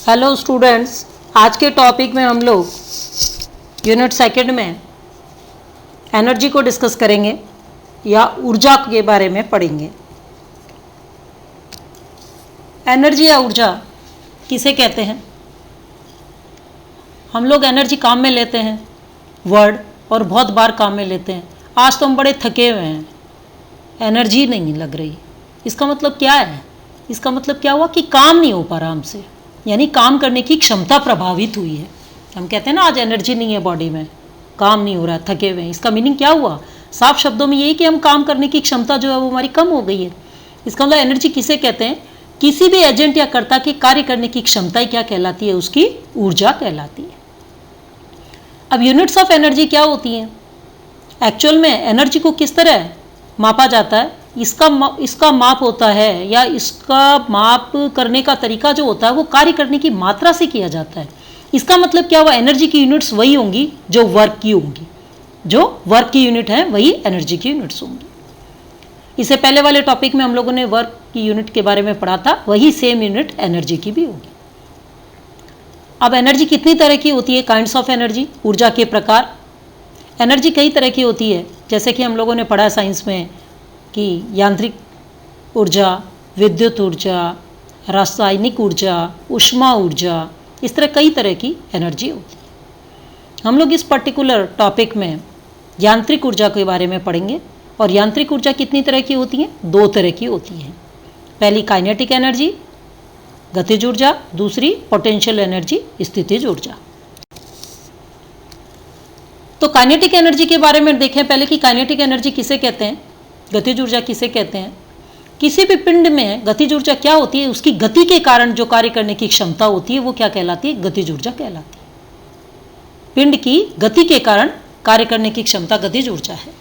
Hello students, आज के topic में हम लोग यूनिट सेकंड में एनर्जी को डिस्कस करेंगे या ऊर्जा के बारे में पढ़ेंगे। एनर्जी या ऊर्जा किसे कहते हैं? हम लोग एनर्जी काम में लेते हैं वर्ड, और बहुत बार काम में लेते हैं। आज तो हम बड़े थके हुए हैं, एनर्जी नहीं लग रही। इसका मतलब क्या है? इसका मतलब क्या हुआ कि काम नहीं हो पा रहा हमसे, यानी काम करने की क्षमता प्रभावित हुई है। हम कहते हैं ना आज एनर्जी नहीं है बॉडी में, काम नहीं हो रहा, थके हुए हैं। इसका मीनिंग क्या हुआ? साफ शब्दों में यही कि हम काम करने की क्षमता जो है वो हमारी कम हो गई है। इसका मतलब एनर्जी किसे कहते हैं? किसी भी एजेंट या कर्ता की कार्य करने की क्षमता क्या कहलाती है? उसकी ऊर्जा कहलाती है। अब यूनिट्स ऑफ एनर्जी क्या होती हैं? एक्चुअल में एनर्जी को किस तरह मापा जाता है? इसका माप होता है, या इसका माप करने का तरीका जो होता है वो कार्य करने की मात्रा से किया जाता है। इसका मतलब क्या हुआ? एनर्जी की यूनिट्स वही होंगी जो वर्क की होंगी। जो वर्क की यूनिट है वही एनर्जी की यूनिट्स होंगी। इससे पहले वाले टॉपिक में हम लोगों ने वर्क की यूनिट के बारे में पढ़ा था, वही सेम यूनिट एनर्जी की भी होगी। अब एनर्जी कितनी तरह की होती है? काइंड्स ऑफ एनर्जी, ऊर्जा के प्रकार। एनर्जी कई तरह की होती है, जैसे कि हम लोगों ने पढ़ा साइंस में कि यांत्रिक ऊर्जा, विद्युत ऊर्जा, रासायनिक ऊर्जा, ऊष्मा ऊर्जा, इस तरह कई तरह की एनर्जी होती है। हम लोग इस पर्टिकुलर टॉपिक में यांत्रिक ऊर्जा के बारे में पढ़ेंगे। और यांत्रिक ऊर्जा कितनी तरह की होती है? दो तरह की होती है। पहली काइनेटिक एनर्जी, गतिज ऊर्जा, दूसरी पोटेंशियल एनर्जी, स्थितिज ऊर्जा। तो काइनेटिक एनर्जी के बारे में देखें पहले कि काइनेटिक एनर्जी किसे कहते हैं, गतिज ऊर्जा किसे कहते हैं। किसी भी पिंड में गतिज ऊर्जा क्या होती है? उसकी गति के कारण जो कार्य करने की क्षमता होती है वो क्या कहलाती है? गतिज ऊर्जा कहलाती है। पिंड की गति के कारण कार्य करने की क्षमता गतिज ऊर्जा है।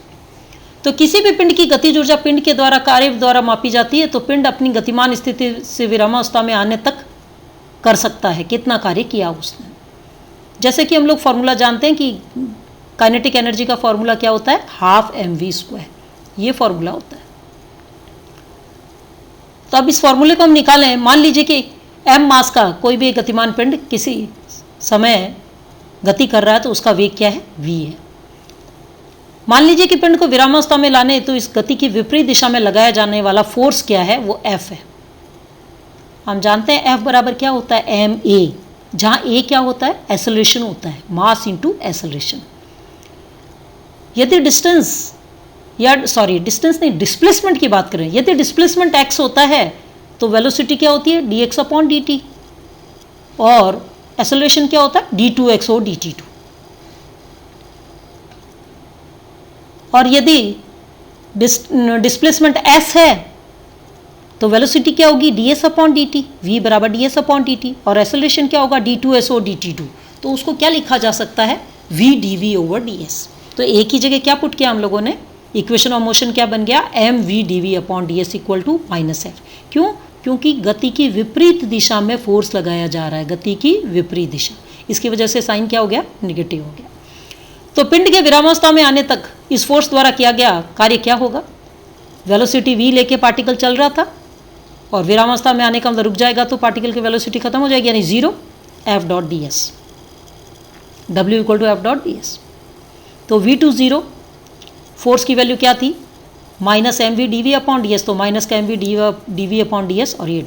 तो किसी भी पिंड की गतिज ऊर्जा पिंड के द्वारा कार्य द्वारा मापी जाती है। तो पिंड अपनी गतिमान स्थिति से विरामावस्था में आने तक कर सकता है कितना कार्य किया उसने। जैसे कि हम लोग फॉर्मूला जानते हैं कि काइनेटिक एनर्जी का फॉर्मूला क्या होता है? हाफ mv², ये फॉर्मूला होता है। तो अब इस फॉर्मूले को हम निकालें। मान लीजिए कि m मास का कोई भी गतिमान पिंड किसी समय गति कर रहा है, तो उसका वेग क्या है? v है। मान लीजिए कि पिंड को विरामावस्था में लाने तो इस गति की विपरीत दिशा में लगाया जाने वाला फोर्स क्या है? वो F है। हम जानते हैं F बराबर क्या होता है? ma, जहाँ a क्या होता है? एक्सेलरेशन होता है, मास इंटू एक्सेलरेशन। यदि डिस्टेंस नहीं, डिस्प्लेसमेंट की बात करें, यदि डिस्प्लेसमेंट x होता है तो वेलोसिटी क्या होती है? dx/dt, और एक्सेलरेशन क्या होता है? d2x और dt2। और यदि डिस्प्लेसमेंट s है तो वेलोसिटी क्या होगी? ds/dt, v बराबर ds/dt, और एक्सेलरेशन क्या होगा? d2s और dt2। तो उसको क्या लिखा जा सकता है? v dv/ds। तो एक ही जगह क्या पुट किया हम लोगों ने? इक्वेशन ऑफ मोशन क्या बन गया? mv dv/ds equal to -f। क्यों? क्योंकि गति की विपरीत दिशा में फोर्स लगाया जा रहा है, गति की विपरीत दिशा। इसकी वजह से साइन क्या हो गया? निगेटिव हो गया। तो पिंड के विरामावस्था में आने तक इस फोर्स द्वारा किया गया कार्य क्या होगा? वेलोसिटी v लेके पार्टिकल चल रहा था, और विरामावस्था में आने का मतलब रुक जाएगा तो पार्टिकल की वेलोसिटी खत्म हो जाएगी, यानी 0 f.ds, w equal to f.ds। तो v2 0, फोर्स की वैल्यू क्या थी? -mv dv/ds, तो माइनस का mv dv/ds, और ये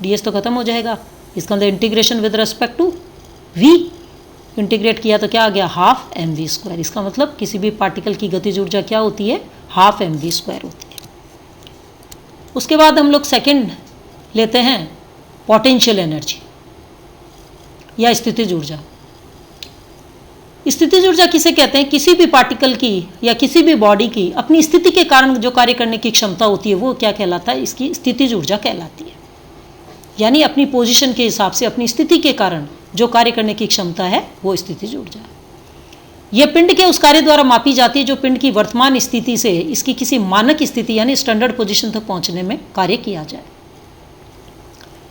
ds तो खत्म हो जाएगा। इसका अंदर integration with respect to v integrate किया तो क्या आ गया? Half mv²। इसका मतलब किसी भी पार्टिकल की गतिज ऊर्जा क्या होती है? हाफ mv² होती है। उसके बाद हम लोग सेकंड लेते हैं पोटेंशियल एनर्जी या स्थितिज ऊर्जा। स्थितिज ऊर्जा किसे कहते हैं? किसी भी पार्टिकल की या किसी भी बॉडी की अपनी स्थिति के कारण जो कार्य करने की क्षमता होती है वो क्या कहलाता है? इसकी स्थितिज ऊर्जा कहलाती है। यानी अपनी पोजीशन के हिसाब से, अपनी स्थिति के कारण जो कार्य करने की क्षमता है वो स्थितिज ऊर्जा है। यह पिंड के उस कार्य द्वारा मापी जाती है जो पिंड की वर्तमान स्थिति से इसकी किसी मानक स्थिति यानी स्टैंडर्ड पोजीशन तक पहुंचने में कार्य किया जाए।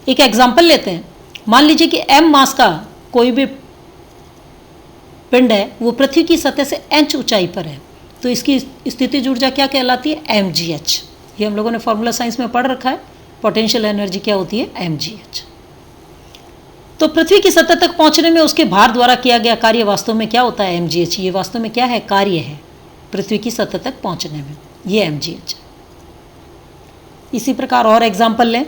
एक एग्जाम्पल लेते हैं। मान लीजिए कि m मास का कोई भी पिंड है, वो पृथ्वी की सतह से h ऊंचाई पर है, तो इसकी स्थितिज ऊर्जा क्या कहलाती है? mgh। ये हम लोगों ने फॉर्मूला साइंस में पढ़ रखा है। पोटेंशियल एनर्जी क्या होती है? mgh। तो पृथ्वी की सतह तक पहुंचने में उसके भार द्वारा किया गया कार्य वास्तव में क्या होता है, mgh। ये वास्तव में क्या है, कार्य है पृथ्वी की सतह तक पहुंचने में, ये mgh। इसी प्रकार और एग्जाम्पल लें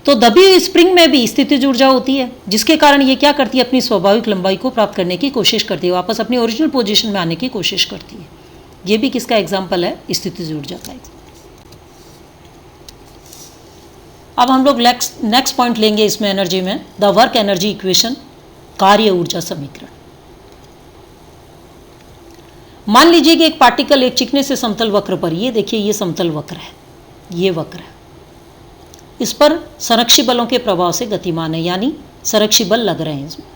तो दबी हुई स्प्रिंग में भी स्थितिज ऊर्जा होती है, जिसके कारण ये क्या करती है, अपनी स्वाभाविक लंबाई को प्राप्त करने की कोशिश करती है, वापस अपनी ओरिजिनल पोजीशन में आने की कोशिश करती है। ये भी किसका एग्जाम्पल है, स्थितिज ऊर्जा का एग्जाम्पल। अब हम लोग नेक्स्ट पॉइंट लेंगे इसमें एनर्जी में, द वर्क एनर्जी इक्वेशन, कार्य ऊर्जा समीकरण। मान लीजिए कि एक पार्टिकल एक चिकने से समतल वक्र पर, ये देखिए ये समतल वक्र है, ये वक्र है, इस पर संरक्षी बलों के प्रभाव से गतिमान है, यानी संरक्षी बल लग रहे हैं इसमें।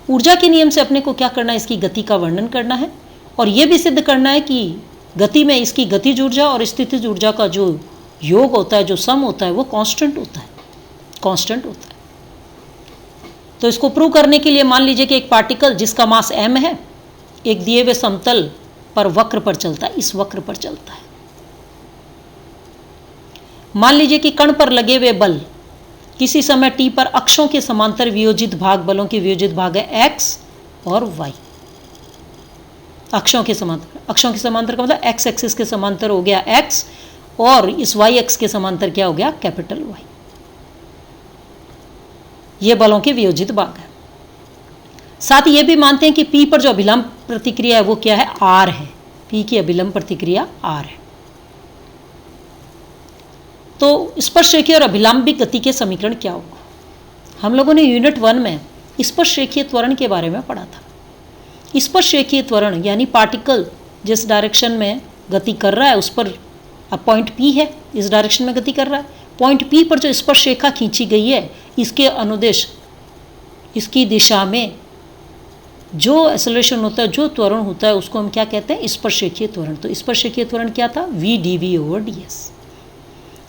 ऊर्जा के नियम से अपने को क्या करना है, इसकी गति का वर्णन करना है और यह भी सिद्ध करना है कि गति में इसकी गतिज ऊर्जा और स्थितिज ऊर्जा का जो योग होता है, जो सम होता है, वो कांस्टेंट होता है, कांस्टेंट होता है। तो इसको प्रूव करने के लिए मान लीजिए कि एक पार्टिकल जिसका मास m है, एक दिए हुए समतल पर वक्र पर चलता है, इस वक्र पर चलता है। मान लीजिए कि कण पर लगे हुए बल किसी समय t पर अक्षों के समांतर वियोजित भाग, बलों के वियोजित भाग है x और y। अक्षों के समांतर का मतलब x एक्सिस के समांतर हो गया x और इस y एक्स के समांतर क्या हो गया, कैपिटल Y। ये बलों के वियोजित भाग है। साथ ही ये भी मानते हैं कि P पर जो अभिलंब प्रतिक्रिया है वो क्या है, R है। P की अभिलंब प्रतिक्रिया R है। तो स्पर्शरेखीय और अभिलंबिक गति के समीकरण क्या होगा, हम लोगों ने यूनिट 1 में स्पर्शरेखीय त्वरण के बारे में पढ़ा था। स्पर्शरेखीय त्वरण यानी पार्टिकल जिस डायरेक्शन में गति कर रहा है उस पर, अब पॉइंट P है, इस डायरेक्शन में गति कर रहा है, पॉइंट P पर जो स्पर्श रेखा खींची गई है, इसके अनुदिश, इसकी दिशा में जो एक्सेलरेशन होता है, जो त्वरण होता है, उसको हम क्या कहते हैं, स्पर्शरेखीय त्वरण। तो स्पर्शरेखीय त्वरण क्या था, v/dv/ds।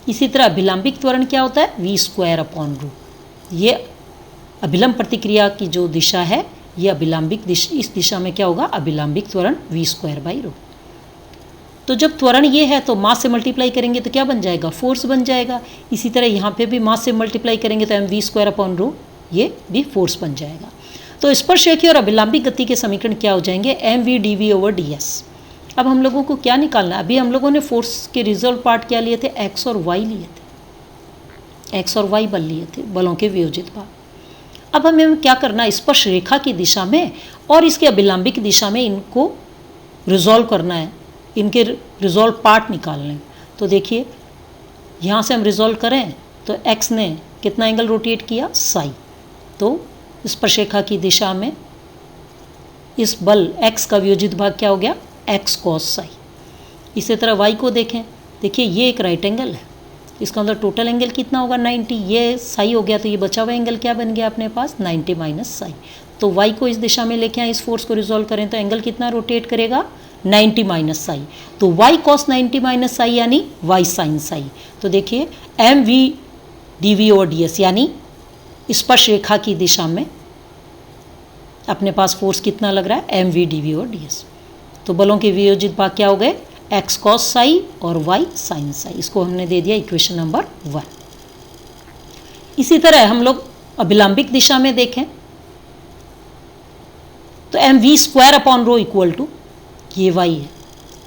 इसी तरह अभिलंबिक त्वरण क्या होता है, v²/ρ। ये अभिलंब प्रतिक्रिया की जो दिशा है, ये अभिलंबिक दिशा, इस दिशा में क्या होगा, अभिलंबिक त्वरण v²/ρ। तो जब त्वरण ये है तो मास से मल्टीप्लाई करेंगे तो क्या बन जाएगा, फोर्स बन जाएगा। इसी तरह यहाँ पे भी मास से मल्टीप्लाई करेंगे तो mv²/ρ, ये भी फोर्स बन जाएगा। तो स्पर्शरेखीय और अभिलंबिक गति के समीकरण क्या हो जाएंगे, mv/dv/ds। अब हम लोगों को क्या निकालना है, अभी हम लोगों ने फोर्स के रिजल्व पार्ट क्या लिए थे, x और y लिए थे, x और y बल लिए थे, बलों के वियोजित भाग। अब हमें क्या करना है, स्पर्श रेखा की दिशा में और इसके अभिलंबिक दिशा में इनको रिजॉल्व करना है, इनके रिजॉल्व पार्ट निकालने। तो देखिए यहाँ से हम रिजॉल्व करें तो x ने कितना एंगल रोटेट किया, साई। तो स्पर्शरेखा की दिशा में इस बल x का वियोजित भाग क्या हो गया, x cos साई। इसी तरह y को देखें, देखिए ये एक राइट एंगल है, इसका अंदर टोटल एंगल कितना होगा, 90। ये साई हो गया तो ये बचा हुआ एंगल क्या बन गया अपने पास, 90 माइनस साई। तो y को इस दिशा में लेके आए, इस फोर्स को रिजॉल्व करें तो एंगल कितना रोटेट करेगा, 90 माइनस साई। तो y cos 90 माइनस साई यानी y sin साई। तो देखिए mv/dv/ds यानी स्पर्श रेखा की दिशा में अपने पास फोर्स कितना लग रहा है, mv/dv/ds। तो बलों के वियोजित भाग क्या हो गए, x cos साई और y sin साई। इसको हमने दे दिया इक्वेशन नंबर 1। इसी तरह हम लोग अभिलंबिक दिशा में देखें तो mv²/ρ इक्वल टू, ये y है,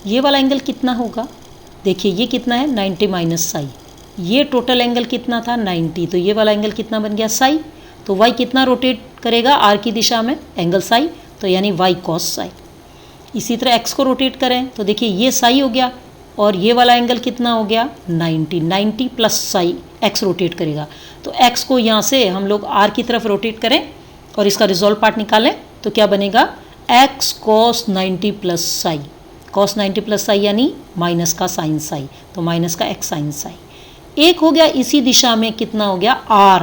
ये वाला एंगल कितना होगा, देखिए ये कितना है, 90 माइनस साई। ये टोटल एंगल कितना था, 90। तो ये वाला एंगल कितना बन गया, साई। तो y कितना रोटेट करेगा r की दिशा में, एंगल साई, तो यानी y cos साई। इसी तरह x को रोटेट करें तो देखिए ये साई हो गया और ये वाला एंगल कितना हो गया, 90 प्लस साई, x रोटेट करेगा। तो x को यहाँ से हम लोग r की तरफ रोटेट करें और इसका रिजॉल्व पार्ट निकालें तो क्या बनेगा, x cos 90 plus psi. cos 90 plus psi यानी माइनस का साइन साई, तो माइनस का x साइन साई। एक हो गया इसी दिशा में कितना हो गया, r,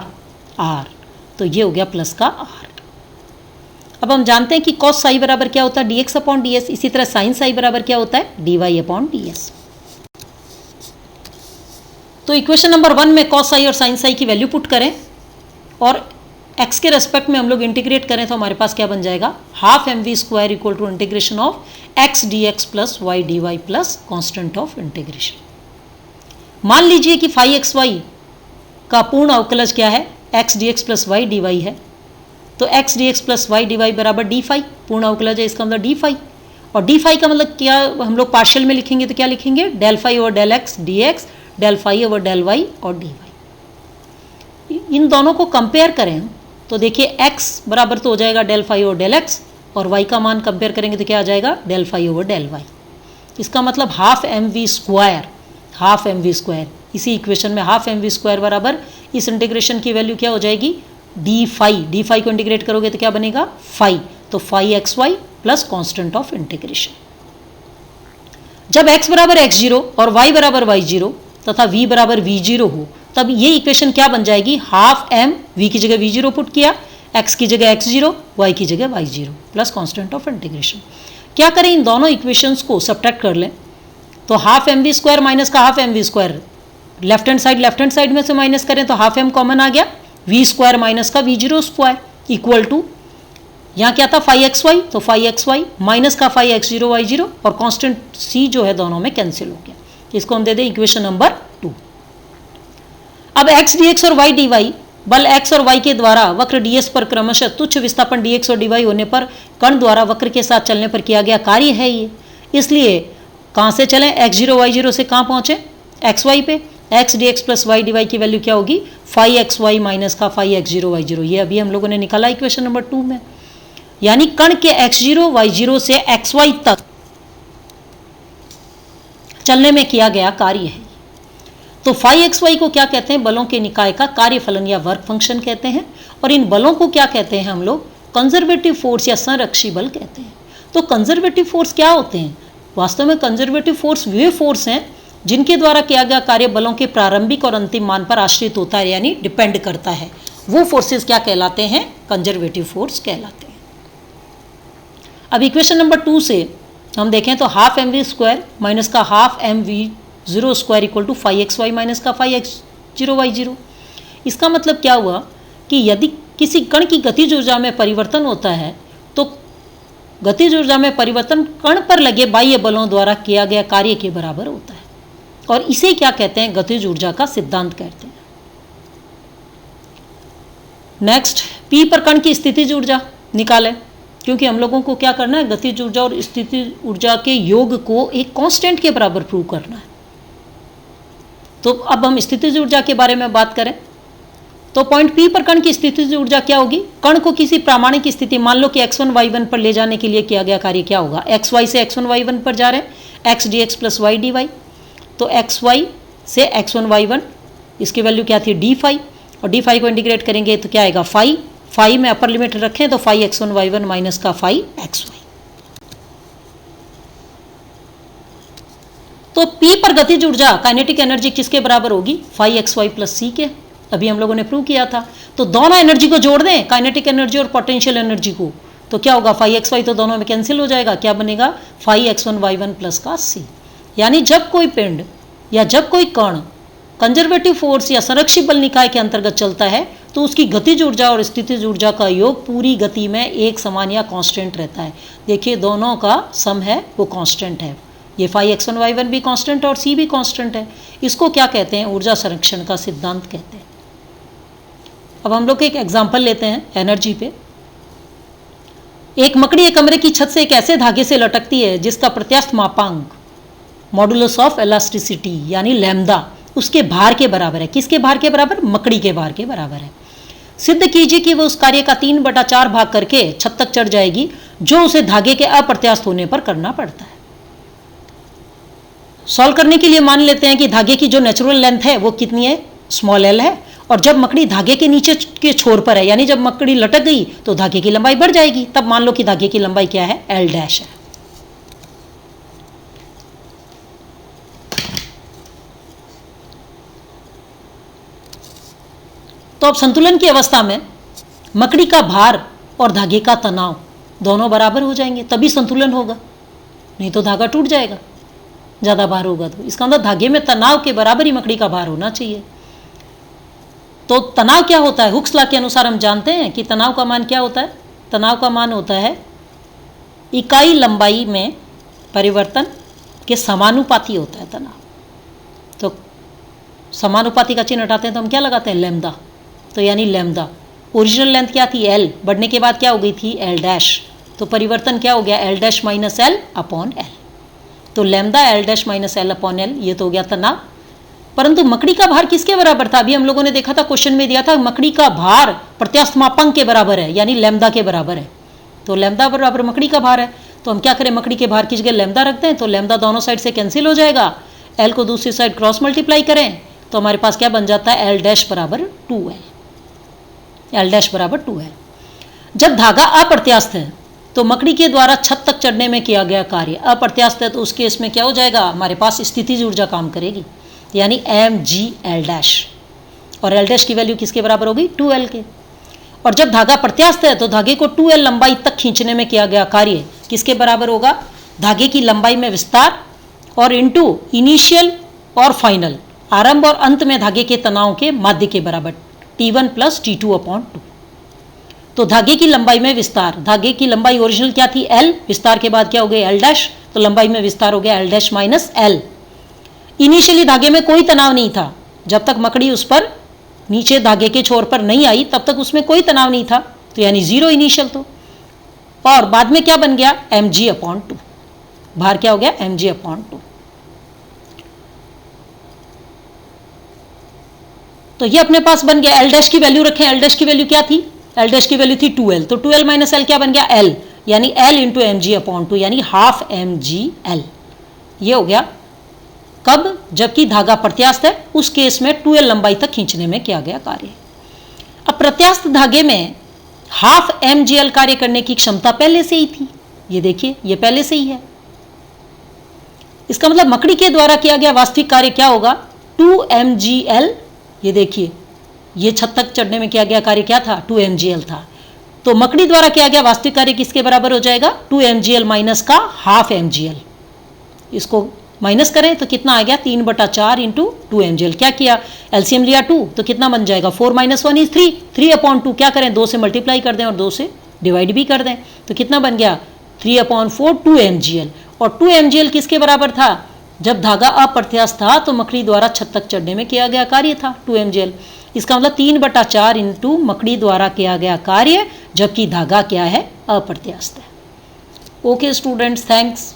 तो ये हो गया प्लस का r। अब हम जानते हैं कि cos साई बराबर क्या होता है, dx/ds। इसी तरह साइन साई बराबर क्या होता है, dy/ds। तो इक्वेशन नंबर 1 में cos साई और साइन साई की वैल्यू पुट करें और x के रेस्पेक्ट में हम लोग इंटीग्रेट करें तो हमारे पास क्या बन जाएगा, half mv² equal to integration of x dx plus y dy plus constant of integration. मान लीजिए कि phi xy का पूर्ण अवकलज क्या है, x d x plus y d y है, तो x d x plus y d y बराबर डी फाई, पूर्ण अवकलज है इसका मतलब डी फाई। और डी फाई का मतलब क्या हम लोग पार्शियल में लिखेंगे तो क्या लिखेंगे, del phi over del x d x, del phi over del y और डी वाई। इन दोनों को कंपेयर करें तो देखिए x बराबर तो हो जाएगा del phi over del x, और y का मान कंपेयर करेंगे तो क्या आ जाएगा, del phi over del y. इसका मतलब half M we square, half M we square, इसी इक्वेशन में हाफ एम वी स्क्वायर बराबर इस इंटीग्रेशन की वैल्यू क्या हो जाएगी, डी फाई को इंटीग्रेट करोगे तो क्या बनेगा, फाई, तो phi x y plus constant of integration. जब x बराबर x0 और y बराबर y0 तथा v बराबर v0 हो, तब ये इक्वेशन क्या बन जाएगी, हाफ एम, v की जगह v0 पुट किया, x की जगह x0, y की जगह y0 plus constant of integration. क्या करें, इन दोनों इक्वेशंस को सब्ट्रैक्ट कर लें, तो half M we square minus का half M we square, left hand side में से माइनस करें तो हाफ एम कॉमन आ गया, वी स्क्वायर माइनस का वी0 स्क्वायर इक्वल टू, यहाँ क्या था फाई एक्स वाई, तो फाई एक्स वाई माइनस का फाई एक्स0 y0, और कांस्टेंट c जो है दोनों में कैंसिल हो गया। इसको हम दे दें इक्वेशन नंबर 2। अब x dx और y dy बल x और y के द्वारा वक्र ds पर क्रमशः तुच्छ विस्थापन dx और dy होने पर कण द्वारा वक्र के साथ चलने पर किया गया कार्य है ये। इसलिए कहाँ से चलें, x0 y0 से कहाँ पहुँचे, xy पे, x dx plus y dy की वैल्यू क्या होगी, फाई एक्स वाई माइनस का फाई x0 y0, ये अभी हम लोगों ने निकाला इक्वेशन नंबर 2 में। यानी कण के x0 y0 से xy तक चलने में किया गया कार्य है। तो फाई एक्स वाई को क्या कहते हैं, बलों के निकाय का कार्यफलन या वर्क फंक्शन कहते हैं, और इन बलों को क्या कहते हैं हम लोग, कंजर्वेटिव फोर्स या संरक्षी बल कहते हैं। तो कंजर्वेटिव फोर्स क्या होते हैं, वास्तव में कंजर्वेटिव फोर्स वे फोर्स हैं जिनके द्वारा किया गया कार्य बलों के प्रारंभिक और अंतिम मान पर आश्रित होता है, यानी डिपेंड करता है। वो फोर्सेस क्या कहलाते हैं, कंजर्वेटिव फोर्स कहलाते हैं। अब इक्वेशन नंबर 2 से हम देखें तो half M we square minus का half M V zero square equal to phi x Y minus का फाई x0 y0। इसका मतलब क्या हुआ कि यदि किसी कण की गतिज ऊर्जा में परिवर्तन होता है तो गतिज ऊर्जा में परिवर्तन कण पर लगे बाह्य बलों द्वारा किया गया कार्य के बराबर होता है, और इसे क्या कहते हैं, गतिज ऊर्जा का सिद्धांत कहते हैं। नेक्स्ट, P पर कण की स्थितिज ऊर्जा निकालें, क्योंकि हम लोगों को क्या करना है, गतिज ऊर्जा और स्थितिज ऊर्जा के योग को एक कांस्टेंट के बराबर प्रूव करना है। तो अब हम स्थितिज ऊर्जा के बारे में बात करें तो पॉइंट P पर कण की स्थितिज ऊर्जा क्या होगी, कण को किसी प्रामाणिक स्थिति, मान लो कि x1 y1 पर ले जाने के लिए किया गया कार्य क्या होगा, xy से x1 y1 पर जा रहे हैं, x dx plus y dy, तो xy से x1 y1 इसकी वैल्यू क्या थी, d फाई, और d फाई को इंटीग्रेट करेंगे तो क्या आएगा, फाई में अपर लिमिट रखें तो फाई x1 y1 माइनस का फाई xy। तो P पर गतिज ऊर्जा काइनेटिक एनर्जी किसके बराबर होगी, फाई एक्स वाई प्लस सी के, अभी हम लोगों ने प्रूव किया था। तो दोनों एनर्जी को जोड़ दें, काइनेटिक एनर्जी और पोटेंशियल एनर्जी को, तो क्या होगा, फाई एक्स वाई तो दोनों में कैंसिल हो जाएगा, क्या बनेगा, फाई x1 y1 प्लस का सी। यानी जब कोई पिंड या जब कोई कण कंजर्वेटिव फोर्स या संरक्षी बल निकाय के अंतर्गत चलता है तो उसकी गतिज ऊर्जा और स्थितिज ऊर्जा का योग पूरी गति में एक समान या कांस्टेंट रहता है। देखिए दोनों का सम है वो कांस्टेंट है, ये फाई x1 y1 भी कांस्टेंट है और सी भी कांस्टेंट है। इसको क्या कहते हैं, ऊर्जा संरक्षण का सिद्धांत कहते हैं। अब हम लोग एक एग्जाम्पल लेते हैं एनर्जी पे। एक मकड़ी एक कमरे की छत से एक ऐसे धागे से लटकती है जिसका प्रत्यास्थ मापांक मॉडुलस ऑफ इलास्टिसिटी यानी लैम्डा उसके भार के बराबर है। किसके भार के बराबर, मकड़ी के भार के बराबर है। सिद्ध कीजिए कि वह उस कार्य का 3/4 भाग करके छत तक चढ़ जाएगी जो उसे धागे के अप्रत्यास्थ होने पर करना पड़ता है। सॉल्व करने के लिए मान लेते हैं कि धागे की जो नेचुरल लेंथ है वो कितनी है, स्मॉल एल है, और जब मकड़ी धागे के नीचे के छोर पर है यानी जब मकड़ी लटक गई तो धागे की लंबाई बढ़ जाएगी। तब मान लो कि धागे की लंबाई क्या है, एल डैश है। तो अब संतुलन की अवस्था में मकड़ी का भार और धागे का तनाव दोनों बराबर हो जाएंगे, तभी संतुलन होगा, नहीं तो धागा टूट जाएगा ज़्यादा भार होगा तो। इसका मतलब धागे में तनाव के बराबर ही मकड़ी का भार होना चाहिए। तो तनाव क्या होता है, हुक्स लॉ के अनुसार हम जानते हैं कि तनाव का मान क्या होता है, तनाव का मान होता है इकाई लंबाई में परिवर्तन के समानुपाती होता है तनाव। तो समानुपाती का चिन्ह हटाते हैं तो हम क्या लगाते हैं, लैम्डा। तो यानी लैम्डा। ओरिजिनल लेंथ क्या थी L, बढ़ने के बाद क्या हो गई थी L डैश, तो परिवर्तन क्या हो गया L dash minus L upon L। तो lambda L dash minus L upon L, ये तो हो गया तनाव। परंतु मकड़ी का भार किसके बराबर था? अभी हम लोगों ने देखा था, क्वेश्चन में दिया था मकड़ी का भार प्रत्यास्थ मापांक के बराबर है, यानी लैम्डा के बराबर है। तो लैम्डा बराबर मकड़ी का भार है, तो हम क्या करें, मकड़ी के भार की जगह लैम्डा रख दें, तो लैम्डा दोनों साइड से कैंसिल हो जाएगा, एल को दूसरी साइड क्रॉस मल्टीप्लाई करें तो हमारे पास क्या बन जाता है, एल डैश बराबर 2L, एल डैश बराबर 2L। जब धागा अप्रत्यास्थ है तो मकड़ी के द्वारा छत तक चढ़ने में किया गया कार्य अप्रत्यास्थ है, तो उस केस में क्या हो जाएगा, हमारे पास स्थितिज ऊर्जा काम करेगी, यानी mg L डैश, और L डैश की वैल्यू किसके बराबर होगी, 2L के। और जब धागा प्रत्यास्थ है तो धागे को 2L लंबाई तक खींचने में किया गया कार्य किसके बराबर होगा, धागे की लंबाई में विस्तार और इनटू इनिशियल और फाइनल, आरंभ और अंत में धागे के तनाव के माध्य के बराबर, T1 प्लस T2 अपॉन 2। तो धागे की लंबाई में विस्तार, धागे की लंबाई ओरिजिनल क्या थी L, विस्तार के बाद क्या हो गया L डैश, तो लंबाई में विस्तार हो गया L dash minus L। Initially धागे में कोई तनाव नहीं था, जब तक मकड़ी उस पर नीचे धागे के छोर पर नहीं आई तब तक उसमें कोई तनाव नहीं था, तो यानी जीरो इनिशियल, तो और बाद में क्या बन गया mg अपॉन 2, भार क्या हो गया mg अपॉन 2। तो ये अपने पास बन गया, L डैश की वैल्यू रखें, L डैश की वैल्यू क्या थी, L डैश की वैल्यू थी 2L, तो 2L माइनस L क्या बन गया L, यानी L इंटू mg अपॉन 2, यानी हाफ mg L। ये हो गया कब, जबकि धागा प्रत्यास्थ है, उस केस में 2L लंबाई तक खींचने में किया गया कार्य। अब प्रत्यास्थ धागे में हाफ mgl कार्य करने की क्षमता पहले से ही थी, ये देखिए ये पहले से ही है। इसका मतलब मकड़ी के द्वारा किया गया वास्तविक कार्य क्या होगा, 2mgl। ये देखिए ये छत तक चढ़ने में किया गया कार्य क्या था, 2mgl था, तो मकड़ी द्वारा किया गया वास्तविक कार्य किसके बराबर हो जाएगा, 2mgl माइनस का हाफ mgl। इसको माइनस करें तो कितना आ गया, 3/4 इंटू 2mgl। क्या किया, एलसीएम लिया 2, तो कितना बन जाएगा, 4 माइनस 1 इज 3, 3 अपॉन 2 क्या करें, 2 से मल्टीप्लाई कर दें और 2 से डिवाइड भी कर दें, तो कितना बन गया 3 अपॉन 4 2mgl। और 2mgl किसके बराबर था, जब धागा अप्रत्यास्थ था तो मकड़ी द्वारा छत तक चढ़ने में किया गया कार्य था 2mgl। इसका मतलब 3/4 इंटू मकड़ी द्वारा किया गया कार्य, जबकि धागा क्या है, अप्रत्यास्थ है। Okay students, thanks.